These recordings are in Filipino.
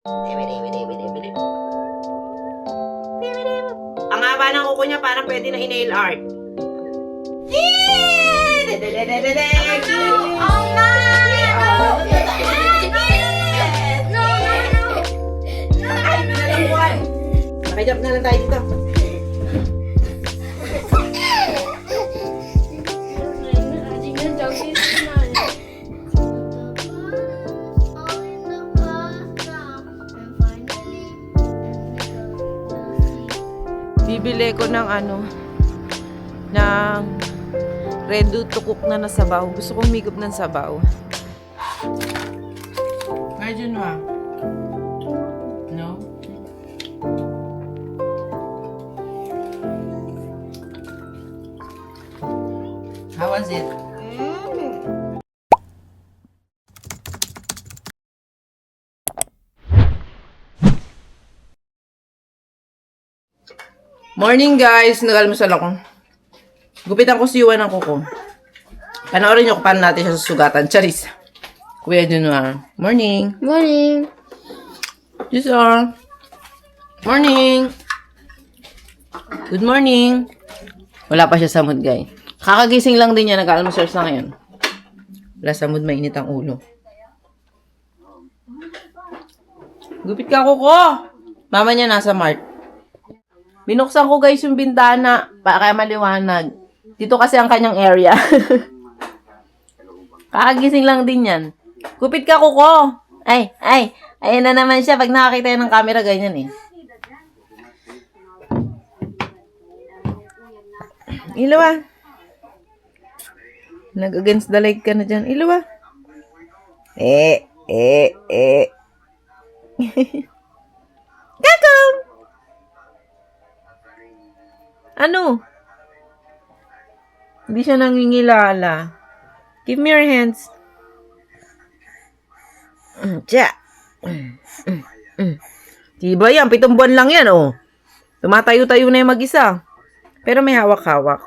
Ang haba ng kuko niya, parang pwede na i-nail art. Oh my! Nakajump na lang tayo dito. Bibili ko ng ng ready to cook na sabaw. Gusto kong migop ng sabaw. Medyo na. No? How was it? Morning guys! Nag-almusal ako. Gupitan ko si Yuan ng kuko. Panoorin nyo kung paano natin siya susugatan. Charis. Kuya Junwar. Morning. Morning. Yes, sir. Morning. Good morning. Wala pa siya sa mood, guys. Kakagising lang din niya. Nag-almusal sa ngayon. Wala sa mood, mainit ang ulo. Gupit ka, kuko. Mama niya nasa Mart. Binuksan ko guys yung bintana para maliwanag. Dito kasi ang kanyang area. Kakagising lang din yan. Kupit ka, kuko. Ay. Ayan na naman siya. Pag nakakita yan ng camera, ganyan eh. Ilaw. Nag-against the light ka na dyan. Ilaw. Kakam! Ano? Hindi siya nangingilala. Give me your hands. Tiya. Diba yan? 7 buwan lang yan, oh. Tumatayo-tayo na yung mag-isa. Pero may hawak-hawak.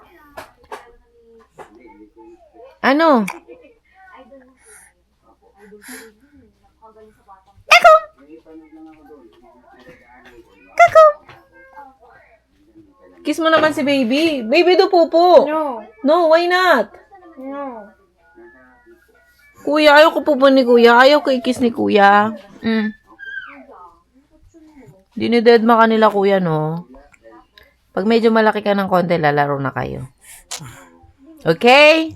Ano? Eko! Kako! Kiss mo naman si baby. Baby, do pupo. No. No, why not? No. Kuya, ayaw ko pupo ni kuya. Ayaw ko i-kiss ni kuya. Dinidedma ka nila kuya, no? Pag medyo malaki ka ng konti, lalaro na kayo. Okay?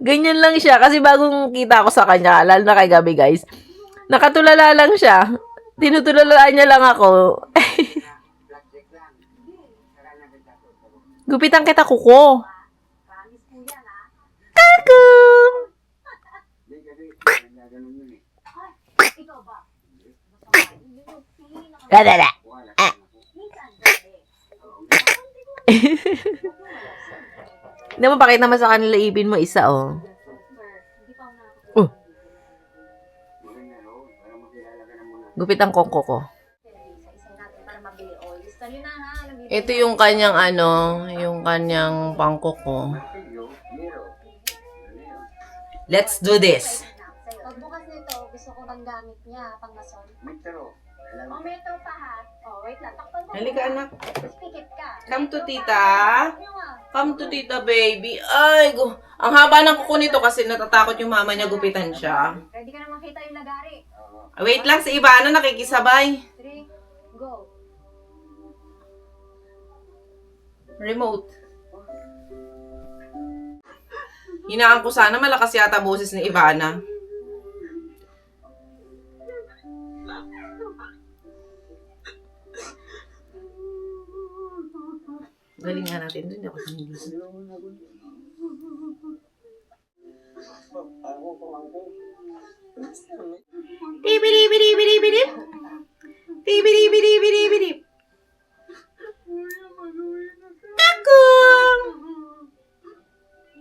Ganyan lang siya. Kasi bagong kita ko sa kanya, lalo na kay Gabi, guys. Nakatulala lang siya. Tinutulalaan niya lang ako. Gupitan kita, kuko. Kakum! Dadada. Hindi mo pakita naman sa kanila, ibin mo isa, oh. Gupit ang kongko ko. Ito yung kanyang yung kanyang pangkoko. Let's do this. Pagbukas nito, gusto ko bang gamit niya pang mason. Oh, metro pa ha. Oh, wait lang. Takpan mo. Halika, anak. Pikit ka. Come to tita. Come to tita, baby. Ay, ang haba ng kuko nito kasi natatakot yung mama niya gupitan siya. Ready ka na makita yung lagari. Wait lang, si Ivana nakikisabay. 3, go. Remote. Hinaan ko sana malakas yata boses ni Ivana. Galing nga natin doon. Hindi ako sinigising. Tibidi-bidi-bidi-bidi. Tibidi-bidi-bidi-bidi. Kakum!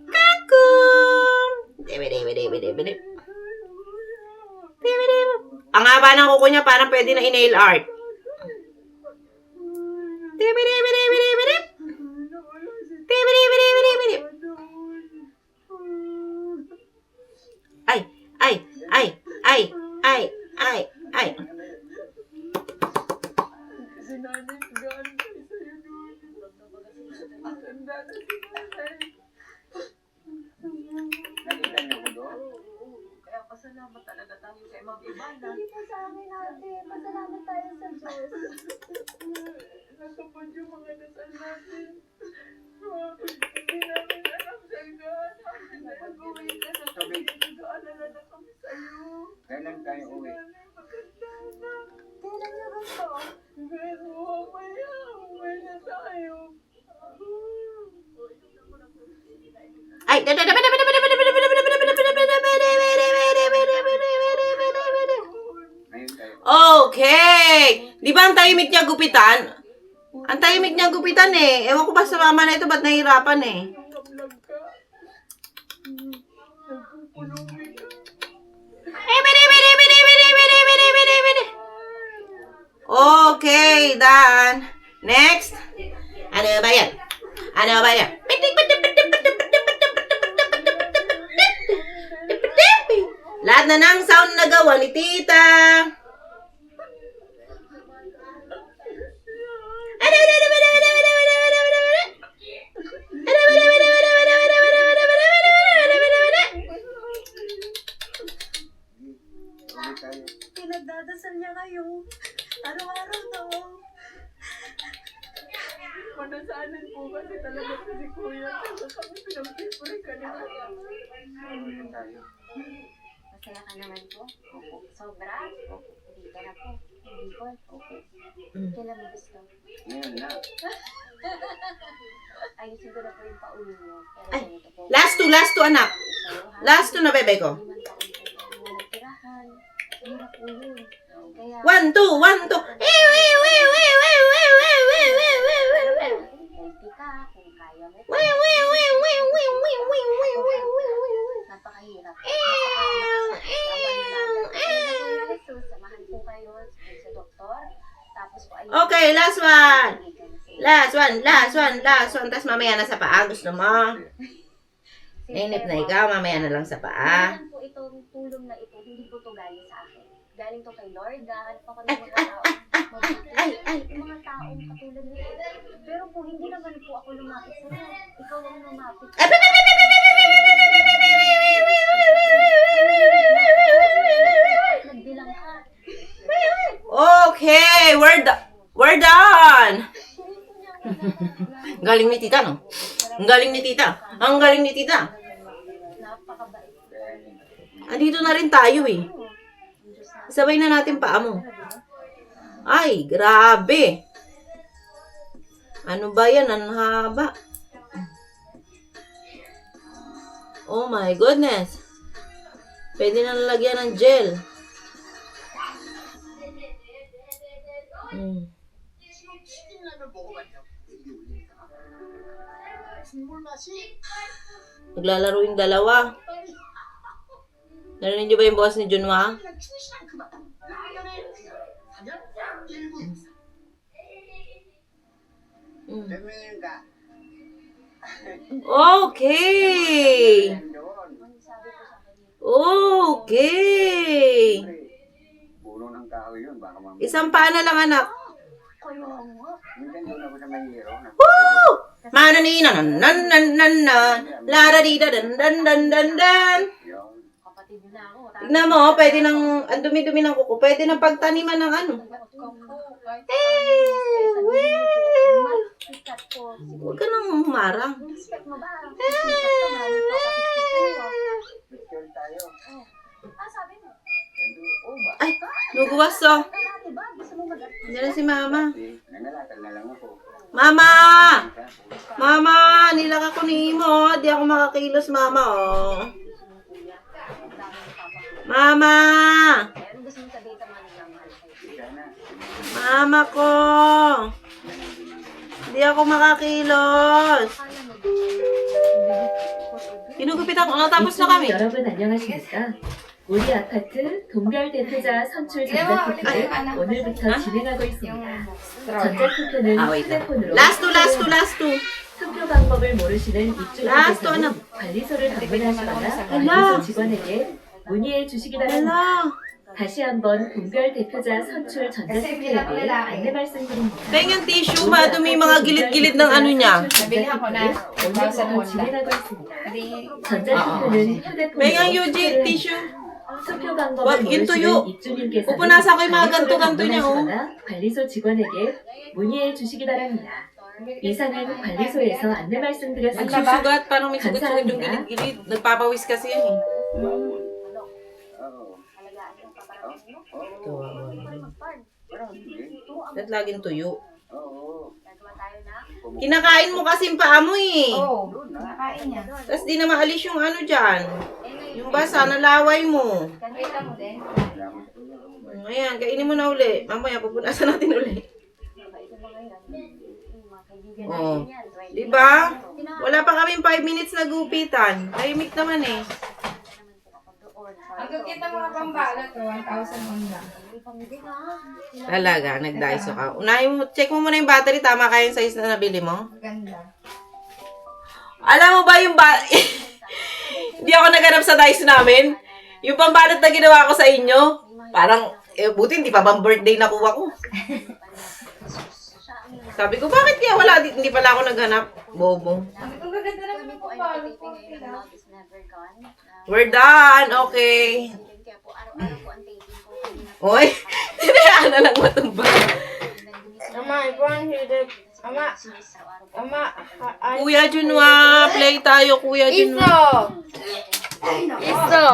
Kakum! Tibidi-bidi-bidi-bidi. Tibidi-bidi. Ang haba ng kuko niya parang pwede na i-nail art. Tibidi-bidi-bidi-bidi. Tibidi-bidi-bidi-bidi. Magpasalamat talaga tayo kay Ma'am Ivana. Hindi po sa akin, ate. Pasalamat tayo sa Diyos. Natupad yung mga dasal natin. Hindi namin alam sa God. Nag-uwi ka na kami. Nag-aalala na kami sa'yo. Kailan tayo uwi? Maganda na. Kailan niyo gusto? Pero mamaya, uwi na tayo. Ay, Ngayon tayo. okay. Di ba ang tahimik niya gupitan? Ang tahimik niya gupitan eh. Ewan ko ba sa mama na ito, ba't nahihirapan eh? Nagkablag ka. Nagpupulubi ka. Okay, done. Next. Ano ba yan? Ano ba yan? Lahat na ng sound na gawa ni tita. Uwi tayo. Pinagdadasal niya kayo. Araw-araw to. Manasalan po kasi talaga si Kuya. Kaya kami pinag-pray ka nila. Uwi tayo. Masaya ka naman po? Opo. Sobra? Dito na po. Hindi po. Opo. Kailan mo gusto? Ngayon na. Ayusin ko na po yung pauwi niyo. Pero Ay, ganito po. Last two anak. Last two na bebe ko. 5 taon po po nagtirahan. Hirap po yun. Kaya, 1, 2, 1, 2. healthy ka kung kaya mo. Napakahirap. Jesus, samahan po kayo sa doktor. Tapos po ayun. Okay, last one. Last one. Tapos mamaya na sa paa. Gusto mo? Nainip na ikaw. Mamaya na lang sa paa. Kailan po itong tulong na ito, hindi po to galing sa akin. Galing to kay Lord. Hanap ako ng mga tao. Yung mga taong katulad nito. Pero po, hindi naman po ako lumapit sa'yo. Ikaw ang lumapit. Nagbilang ka. Okay, we're done. Galing ni tita, no? Ang galing ni tita. Ang galing ni tita. Napakabait. Andito na rin tayo eh. Sabay na natin paa mo. Ay, grabe. Ano ba yan? Ang haba. Oh my goodness. Pwede na lalagyan ng gel. Naglalaro yung dalawa. Narinig niyo ba yung boss ni Junwa? Tumingin ka. Okay. Doon. Okay. Puno ng kahoy yun. Baka mamaya. Isang paa na lang, anak. Kaya nga. Minsan doon ako sa Mayero. Woo! Mananina nan nan nan nan nan. Lara di da dan dan dan dan dan. Yun. Kapatid na ako. Tignan mo, pwede nang, ang dumi-dumi ng kuko, pwede nang pagtaniman ng ano. Sikat po. Huwag ka nang humarang. Respect mo ba? Sikat ka ba? Nagpapakitik sa'yo. Picture tayo. Sabi mo. Oo ba? Ay, luguwas oh. Kaya diba? Gusto mo mag-artist? Diyan na si mama. Nangalakal na lang ako. Mama! Mama, nilaka ko ni mo. Di ako makakilos, mama, oh. Mama! Ano gusto mo sabihin sa mga nagmamahal sa'yo? Sana. Mama ko! Di ako makakilos. Kaya mo. Ginugupitan ko. Tapos na kami. 여러분 안녕하십니까? 우리 아파트 동별 대표자 선출 전자투표를 오늘부터 진행하고 있습니다. 전자투표는 wait. 휴대폰으로 Last two. 투표 방법을 모르시는 Last 입주민께서는 one. 관리소를 방문하시거나 Hello. 관리소 직원에게 문의해 주시기 바랍니다. Hala. 다시 한번 동별 대표자 선출 전자투표에 대해 안내 말씀드립니다. Pengen tissue, madumi yung mga gilid-gilid ng ano niya. 오늘부터 진행하고 있습니다. 전자투표는 휴대폰으로 Pengen Yuji, 투표를 tissue. 투표 막 방법을 인터뷰. 모르시는 입주민께서는 pupunasan ko yung mga 관리소를 ganto-ganto niya, oh. 방문하시거나 관리소 직원에게 문의해 주시기 바랍니다. 이상은 관리소에서 안내 말씀드렸습니다. Nagsusugat, parang may sugat-sugat yung Kansa, gilid-gilid. Nagpapawis kasi yan eh. Oo. Halagaan yung paparating mo. Tuwa. Hindi pa rin mag-farm. Parang hindi. Ito ang Ba't laging tuyo? Oo. gagawa tayo na. Kinakain mo kasi yung paa mo eh. Doon na. Nakain niya. Tapos di na maalis yung ano dyan. Yung basa, nalaway mo. Kita mo din. Ayan, kainin mo na uli. Mamaya, pupunasan natin uli. Ito mga yan. Yung mga kaibigan Oo. natin yan. Diba? Wala pa kaming 5 minutes na gupitan. Tahimik naman eh. Ang kita mga pambalot, 1,000 on lang. Talaga, nag-daiso ka. Unahin mo, check mo muna yung battery. Tama kaya yung size na nabili mo? Maganda. Alam mo ba yung Hindi ako naganap sa Daiso namin. Yung pambalot na ginawa ko sa inyo, parang, buti hindi pa bang birthday nakuha ko. Sabi ko, bakit kaya wala? Hindi pala ako naghanap. Bobo. Sabi ko, gaganda naman yung pambalot ko. We're done. Okay. Kaya po, araw-araw po ang taping ko. Oy, tinayaan na lang matumba. Ama, ipuan hirap. Ama, Kuya Junwa, play tayo, Kuya Junwa. Iso!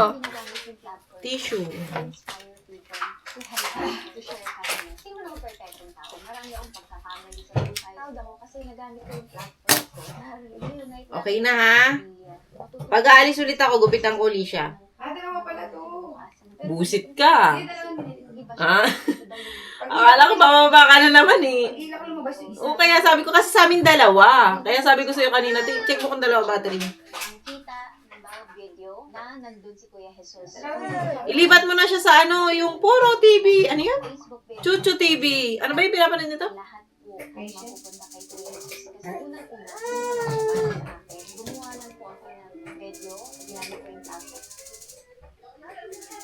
Tissue. Tingnan ako perfectong tao. Marami akong pagkakamali sa buhay. Proud ako kasi nagamit ko yung platform ko. Okay na ha? Pag aalis ulit ako, gupitan ko ulit siya. Ate naman pala to. Busit ka. Hindi dalawang minute. Ha? Akala ko bababa ka na naman eh. Pag-ila ko lumabas yung isa. O kaya sabi ko kasi sa amin dalawa. Kaya sabi ko sa'yo kanina, check mo kung dalawa battery. Ang kita ng bawat video na nandun si Kuya Jesus. Ilipat mo na siya sa ano, yung Puro TV. Ano yun? Facebook page. Chuchu TV. Ano ba yung pinapanood nito? Lahat po ay mapupunta kay Kuya Jesus. Kasi unang-una, sa akin, gumawa lang po ako ng video. Ginamit ko yung platform.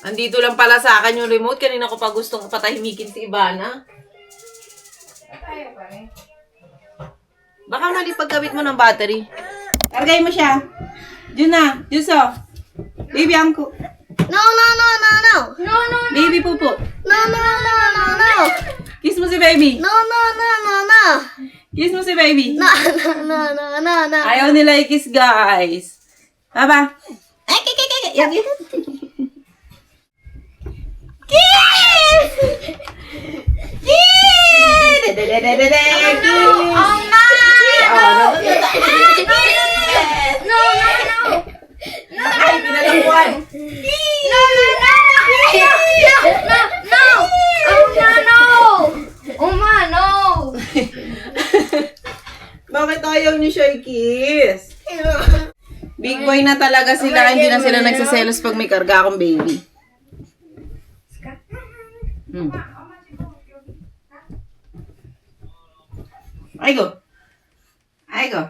Andito lang pala sa akin yung remote. Kanina ko pa gustong patahimikin si Ivana. Tayo pa rin. Baka mali paggamit mo ng battery. Kargay mo siya. Diyan na. Juso. Baby Angko. No, no, no, no, no! No, no, Baby Pupo. no, no, no, no, no! Kiss mo si baby. No, no, no, no, no! Kiss mo si baby. No, no, no, no, no! Ayaw nila i-kiss, guys. Baba. Ay, yan, yan. Kiss! Kiss! Dedededede. Kiss! Oh, no! Oh, no. No, no, no! Ay, pinalangkuhan. No, no, no! No, no, no! Oh, no, no! Uma, no! Bakit ayaw niyo siya i-kiss? Big boy na talaga sila. Hindi na sila nagsiselos pag may karga akong baby. Ay, go. Ay, go.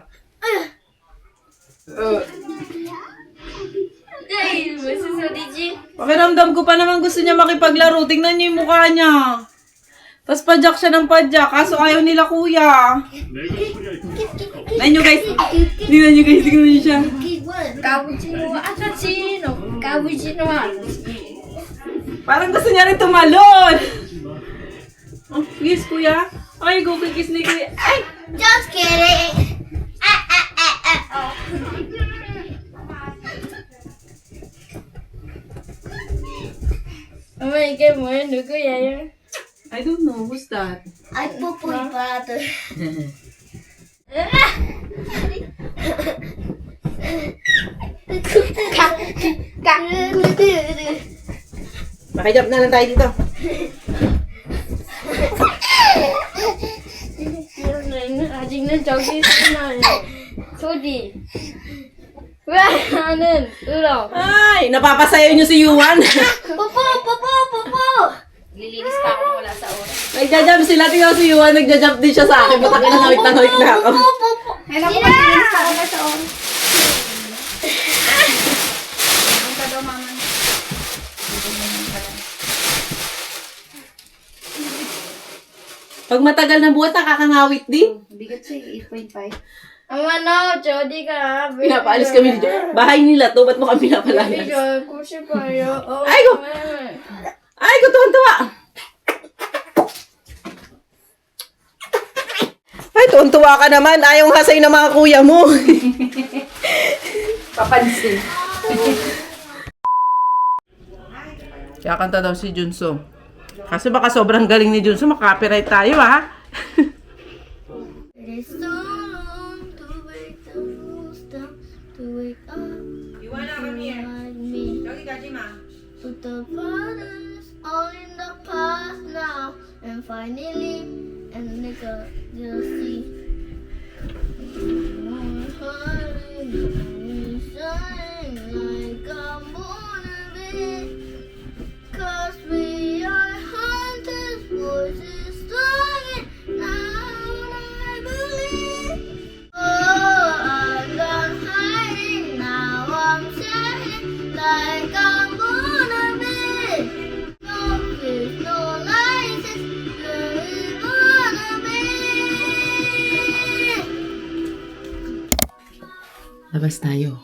Ay, masasodiji. Pakiramdam ko pa naman gusto niya makipaglaro. Tingnan niyo yung mukha niya. Tapos padyak siya ng padyak. Kaso ayaw nila kuya. Tingnan niyo guys. Tingnan niyo guys. Tingnan niyo siya. Cappuccino, cappuccino. Cappuccino, Parang gusto niya rin tumalon. Oh, please kuya. Ay, go kiss ni kuya. Ay! Just kidding! Ama, 이게 뭐야? 누구야? I don't know. Who's that? I pooped butter. Makijump na lang tayo dito. 아직은 저기 있어요. 소지. 왜 나는 울어? Ay, napapasayaw niyo si Yuan. Popo! Popo! Popo! Lilinis pa ako wala sa oras. Nagja-jump sila. Tingnan si Yuan. Nagja-jump din siya sa akin. Buta kinangawit na ako. Kaya ako maglilinis pa ako sa oras. Ang ka daw, mama. Pag matagal na buhat, nakakangawit din. Bigat siya, 8.5. Ang ano, Jody ka. Pinapaalis kami dito. Bahay nila to, ba't mo kami pinapalayas? Kusi kayo. Ay, ko! Ay, ko tuwan-tuwa! Ay, tuwan-tuwa ka naman. Ayaw hasay ng mga kuya mo. Papansin. Kaya kanta daw si Junso. Kasi baka sobrang galing ni Junso, makaka-copyright tayo, ha? It is so long to wake the rules down, to wake up like me. Put the photos all in the past now, and finally, and nigga, you'll see. Shine like I'm born of it, 'cause we are hunters, voices strong and loud, I believe. Oh, I'm done hiding, now I'm shining like I'm born of it. No fears, no license, you're born of it. Labas tayo.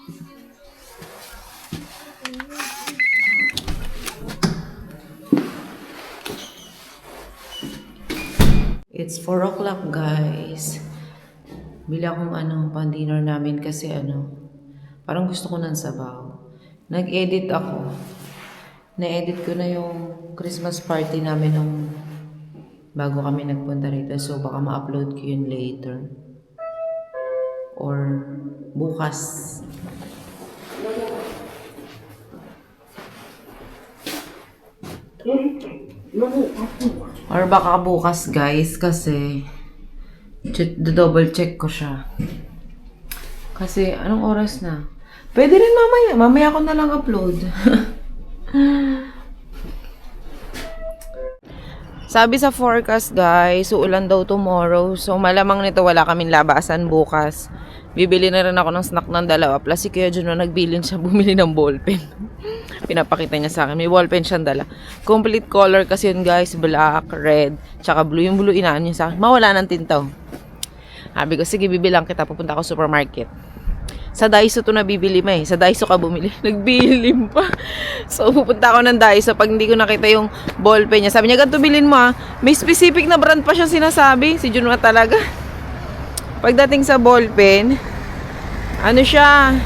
It's 4 o'clock, guys. Bili akong pang-dinner namin kasi parang gusto ko ng sabaw. Nag-edit ako. Na-edit ko na yung Christmas party namin nung bago kami nagpunta rito. So, baka ma-upload ko yun later. Or bukas. Or baka bukas, guys, kasi double check ko siya. Kasi anong oras na? Pwede rin mamaya. Mamaya ko na lang upload. Sabi sa forecast, guys, uulan daw tomorrow. So, malamang nito wala kaming labasan bukas. Bibili na rin ako ng snack ng dalawa. Plus, si Kuya Juno nagbilin siya bumili ng ballpen. Pinapakita niya sa akin. May ballpen siyang dala. Complete color kasi yun, guys. Black, red, tsaka blue. Yung blue inaan niya sa akin. Mawala ng tintaw. Sabi ko, sige, bibilang kita. Pupunta ako supermarket. Sa Daiso to nabibili mo eh. Sa Daiso ka bumili. Nagbilim pa. So, pupunta ako ng Daiso. Pag hindi ko nakita yung ballpen niya. Sabi niya, ganito bilhin mo ah. May specific na brand pa siya sinasabi. Si Juno talaga. Pagdating sa ballpen, siya?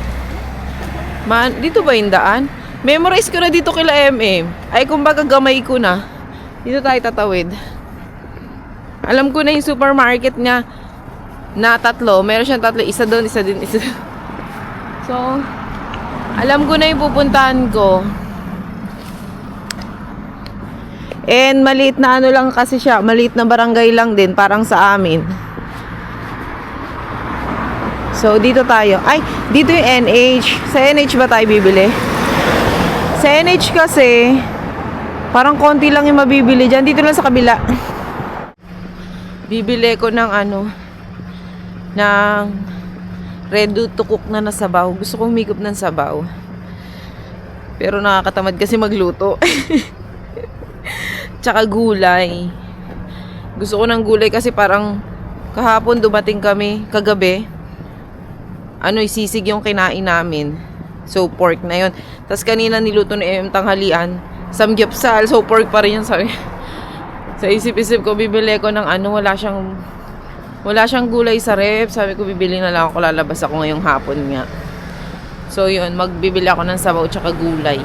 Dito ba yung daan? Memorize ko na dito kila MM. Ay, kumbaga gamay ko na. Dito tayo tatawid. Alam ko na yung supermarket niya na tatlo. Meron siyang tatlo. Isa doon, isa din, isa doon. So, alam ko na yung pupuntahan ko. And maliit na lang kasi siya. Maliit na barangay lang din. Parang sa amin. So, dito tayo. Ay, dito yung NH. Sa NH ba tayo bibili? Sa NH kasi, parang konti lang yung mabibili dyan. Dito lang sa kabila. Bibili ko ng ng ready to cook na nasabaw. Gusto kong mikop ng sabaw. Pero nakakatamad kasi magluto. Tsaka gulay. Gusto ko ng gulay kasi parang kahapon dumating kami, kagabi. Isisig yung kinain namin. So, pork na yun. Tapos kanina niluto na yung tanghalian. Samgyupsal. So, pork pa rin yun. Sorry. Sa isip-isip ko, bibili ko ng wala siyang gulay sa ref. Sabi ko, bibili na lang ako. Lalabas ako ngayong hapon nga. So, yun. Magbibili ako ng sabaw tsaka gulay.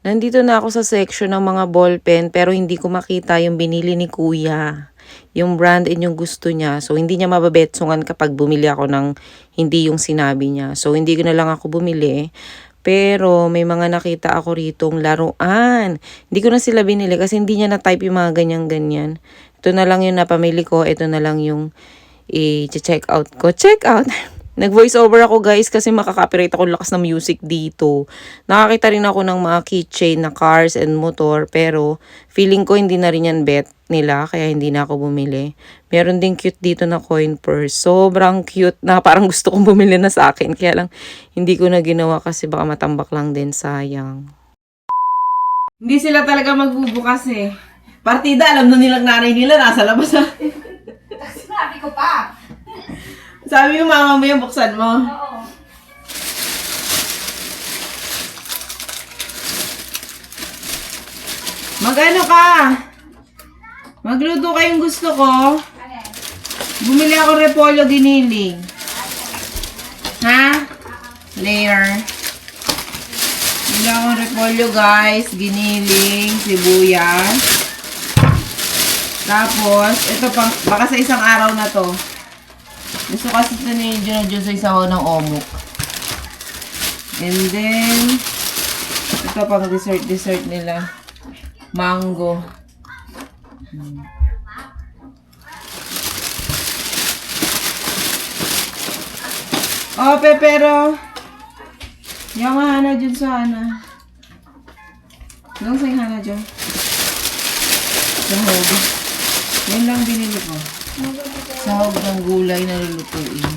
Nandito na ako sa section ng mga ballpen pero hindi ko makita yung binili ni Kuya. Yung brand and yung gusto niya. So, hindi niya mababetsungan kapag bumili ako ng hindi yung sinabi niya. So, hindi ko na lang ako bumili. Pero, may mga nakita ako ritong laruan. Hindi ko na sila binili kasi hindi niya na-type yung mga ganyan-ganyan. Ito na lang yung napamili ko. Ito na lang yung i-check out ko. Check out! Nag-voice over ako guys kasi makaka-copyright ako lakas ng music dito. Nakakita rin ako ng mga keychain na cars and motor pero feeling ko hindi na rin yan bet nila kaya hindi na ako bumili. Meron din cute dito na coin purse. Sobrang cute na parang gusto kong bumili na sa akin. Kaya lang hindi ko na ginawa kasi baka matambak lang din, sayang. Hindi sila talaga magbubukas eh. Partida, alam na nilang nanay nila nasa labas. Sinabi ko pa. Sabi mo, mama mo yung buksan mo. Oo. Mag-ano ka? Magluto kayong gusto ko. Ano? Bumili ako repolyo giniling. Ha? Layer. Bumili ako repolyo guys. Giniling, sibuyas. Tapos, ito pang, baka sa isang araw na to. Gusto kasi ito ni Junojun sa isaw ng omok. And then, ito pang dessert nila. Mango. Oh, pero yung hana dyan sa hana. Yung sa hana dyan. Sahog. Yan lang binili ko. Sahog ng gulay na lulutuin.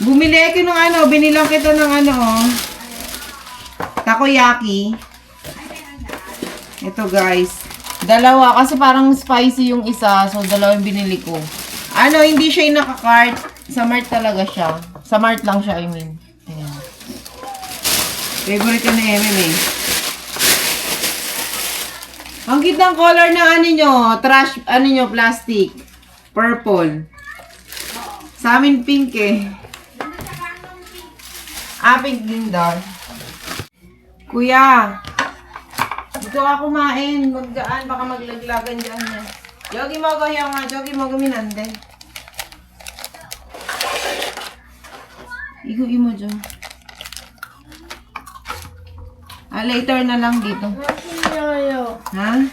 Bumili ako ng ano, binilang kita ng ano, takoyaki. Ito guys. Dalawa, kasi parang spicy yung isa, so dalawa yung binili ko. Ano, hindi siya yung naka-cart. Sa Mart talaga siya. Sa Mart lang siya, I mean. Ayan. Favorite ko na eh. Ang cute ng color ng ano nyo, trash, ano nyo, plastic. Purple. Sa amin pink eh. Ah, pink din daw. Kuya, dito ka kumain. Magdaan, baka maglaglagan dyan niya. Yogi mo ko yung nga, yogi mo guminande. Iguin mo dyan. Ah, later na lang dito. Ha?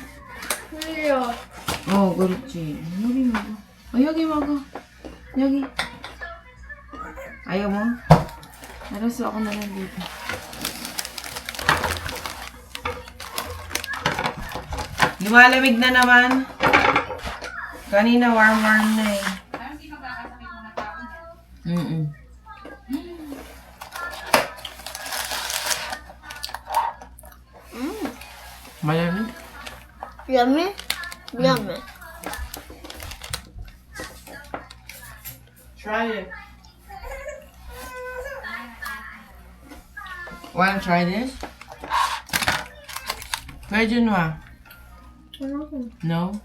Oh, guruchi. Yogi mo ko. Oh, yogi mo ko. Yogi. Ayaw mo? Naraso ako na lang dito. Lumalamig na naman. Kanina warm na eh. Parang hindi magkakasakit mga tao niya. Mm-mm. Malamig? Yummy? Yummy. Try it. Wanna try this? Pwede nwa. No?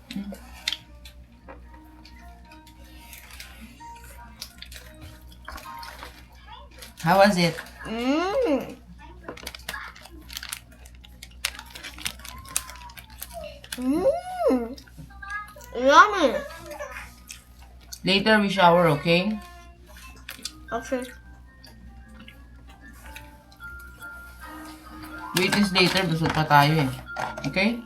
How was it? Mmm. Mmm. Yummy. Later we shower, okay? Okay. Wait is later, busog pa tayo eh. Okay?